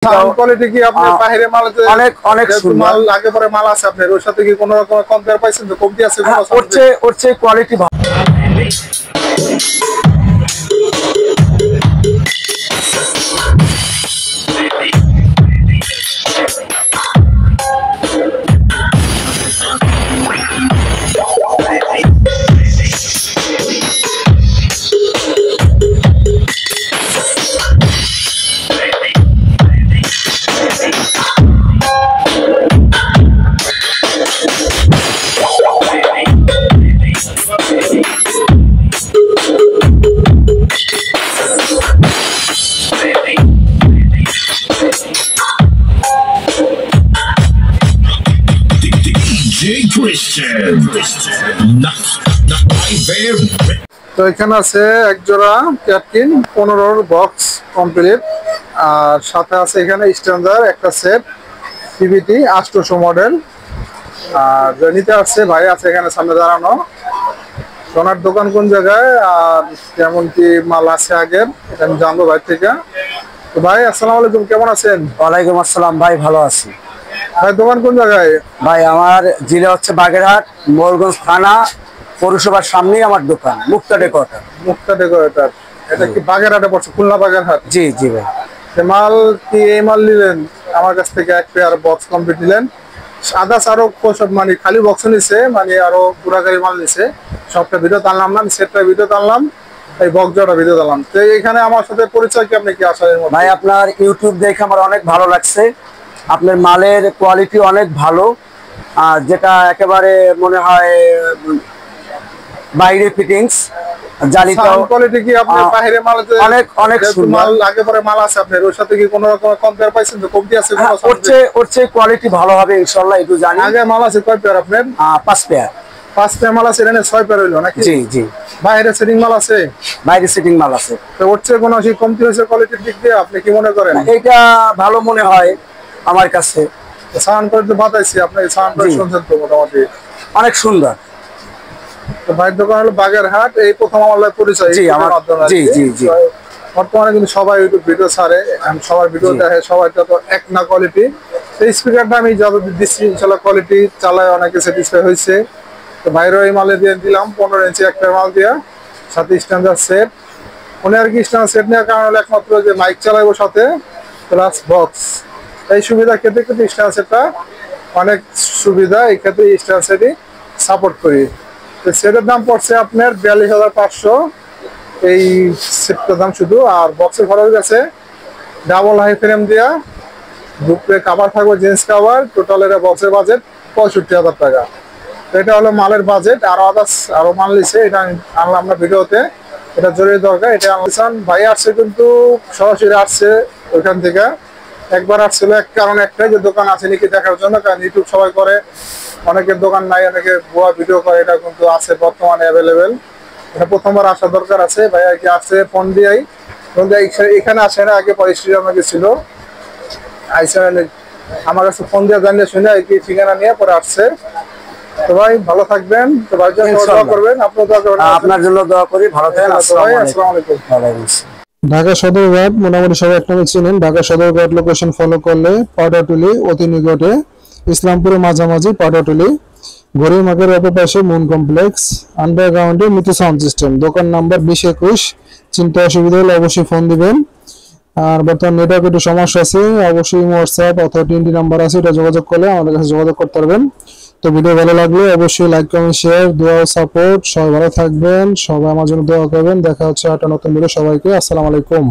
Sound quality কি আপনার বাইরে মালতে অনেক অনেক মাল আগে পরে মাল আছে আপনার ওর সাথে কি কোনো রকম কম্পেয়ার পাইছেন তো কমতি আছে কোনো ওর চেয়ে কোয়ালিটি ভালো। তো এখানে আছে এক জোড়া ক্যাটকিন 15 বক্স কমপ্লিট আর সাথে আছে এখানে স্ট্যান্ডার্ড একটা সেট পিভিটি 800 মডেল আর নিতে আসছে ভাই আছে এখানে সামনে দাঁড়ানো। সোনার দোকান কোন জায়গায় আর কেমন কি মাল আছে আগের এটা আমি জানবো ভাই থেকে। তো ভাই আসসালামু আলাইকুম, কেমন আছেন? ওয়ালাইকুম আসসালাম ভাই, ভালো আছি ভাই। দোকান কোন জায়গায়? ভাই আমার জেলা হচ্ছে বাগেরহাট, মোরগঞ্জ থানা, পৌরসভার সামনেই আমার দোকান, মুক্তা ডেকোরেটর। মুক্তা ডেকোরেটর, এটা কি বাগেরহাটে পড়ছে? খুলনা বাগেরহাট। জি জি ভাই। মাল কি এই মাল নিলেন আমার কাছ থেকে? এক পেয়ার বক্স কমপ্লিট নিলেন, আদার্স আরো সব মানে খালি বক্স নিছে, মানে আরো পুরা গাড়ি মাল নিছে। সবটা ভিডিও টানলাম না, সেটটা ভিডিও টানলাম, এই বক্স জোড়া ভিডিও টানলাম। তো এখানে আমার সাথে পরিচয় কি আপনি কি আসলেন? ভাই আপনার ইউটিউব দেখে আমার অনেক ভালো লাগছে, আপনার মালের কোয়ালিটি অনেক ভালো, আর যেটা একেবারে মনে হয় বাইরে ফিটিংস জানি তো। সাউন্ড কোয়ালিটি কি আপনার বাইরে মালতে অনেক অনেক সুন্দর। মাল আগে পরে মাল আছে আপনার ওর সাথে কি কোনো রকম কম্পেয়ার পাইছেন তো কমতি আছে কোনো? ওর চেয়ে কোয়ালিটি ভালো হবে ইনশাআল্লাহ, একটু জানি। আগে মাল আছে কয় পেয়ার আপনার? 5 পেয়ার। 5 পেয়ার মাল আছে, এখানে 6 পেয়ার হইলো নাকি? জি জি। বাইরে সেটিং মাল আছে? বাইরে সেটিং মাল আছে। তো ওর চেয়ে কোনো কমতি হয়েছে কোয়ালিটির দিক দিয়ে আপনি কি মনে করেন? এটা ভালো মনে হয় আমার কাছে। সাউন্ড কোয়ালিটি বাতাইছি, আপনি সাউন্ড কোয়ালিটি শুনছেন তো মোটামুটি অনেক সুন্দর। তো ভাইয়ের দোকান হলো বাগেরহাট, এই প্রথম আমার পরিচয়। জি আমার, জি জি জি। বর্তমানে কিন্তু সবাই ইউটিউব ভিডিও ছাড়ে, সবার ভিডিও দেখে, সবাই তো এক না কোয়ালিটি। এই স্পিকারটা আমি যত দিচ্ছি ইনশাল্লাহ কোয়ালিটি চালায় অনেকে স্যাটিসফাই হয়েছে। তো ভাইয়েরও এই মালে দিয়ে দিলাম 15 ইঞ্চি একটা মাল দিয়া, সাথে স্ট্যান্ডার্ড সেট। উনি আর কি স্ট্যান্ডার্ড সেট নেওয়ার কারণ হলো একমাত্র যে মাইক চালাইবো সাথে প্লাস বক্স, এই সুবিধা ক্ষেত্রে কিন্তু স্ট্যান্ডার্ড সেটটা অনেক সুবিধা, এই ক্ষেত্রে স্ট্যান্ডার্ড সেটই সাপোর্ট করি। তো সেটের দাম পড়ছে আপনার 42,500 এই সেটটার দাম শুধু। আর বক্সের খরচ আছে ডাবল হাই ফ্রেম দেওয়া, দুপুরে কাভার থাকবে জিন্স কাভার, টোটাল এটা বক্সের বাজেট 65,000 টাকা। তো এটা হলো মালের বাজেট। আরো আদার্স আরো মাল নিছে, এটা আনলাম না ভিডিওতে, এটা জরুরি দরকার। এটা আনলাম ভাই আসছে কিন্তু সরাসরি আসছে ওইখান থেকে, একবার আসছিল এক কারণ একটাই যে দোকান আছে নাকি দেখার জন্য, কারণ ইউটিউব সবাই করে, অনেকের দোকান নাই, অনেকে ভুয়া ভিডিও করে, এটা কিন্তু আছে বর্তমানে অ্যাভেলেবেল। এটা প্রথমবার আসা দরকার আছে। ভাই আর কি আসছে ফোন দিয়েই, এখানে আসে না, আগে পরে স্টেডিয়ামে গেছিল, আইসা আমার কাছে ফোন দিয়ে জানিয়ে শুনে আর কি ঠিকানা নিয়ে পরে আসছে। তো ভাই ভালো থাকবেন, তো ভাই জন্য দোয়া করবেন, আপনিও দোয়া করবেন। আপনার জন্য দোয়া করি, ভালো থাকেন। আসসালামু আলাইকুম। ঢাকা সদরঘাট মোটামুটি সবাই এক নামে চিনেন। ঢাকা সদরঘাট লোকেশন ফলো করলে পাউডারটুলি অতি নিকটে, ইসলামপুরের মাঝামাঝি পাউডারটুলি, ঘড়ির মার্কেটের অপর পাশে মুন কমপ্লেক্স, আন্ডারগ্রাউন্ডে মিতু সাউন্ড সিস্টেম, দোকান নাম্বার 2021। চিন্তা অসুবিধা হলে অবশ্যই ফোন দিবেন। আর বর্তমান নেটওয়ার্ক একটু সমস্যা আছে, অবশ্যই হোয়াটসঅ্যাপ অথবা টিএনটি নাম্বার আছে, এটা যোগাযোগ করলে আমাদের কাছে যোগাযোগ করতে পারবেন। তো ভিডিও ভালো লাগলে অবশ্যই লাইক কমেন্ট শেয়ার দোয়া ও সাপোর্ট। সবাই ভালো থাকবেন, সবাই আমার জন্য দোয়া করবেন। দেখা হচ্ছে একটা নতুন ভিডিও। সবাইকে আসসালামু আলাইকুম।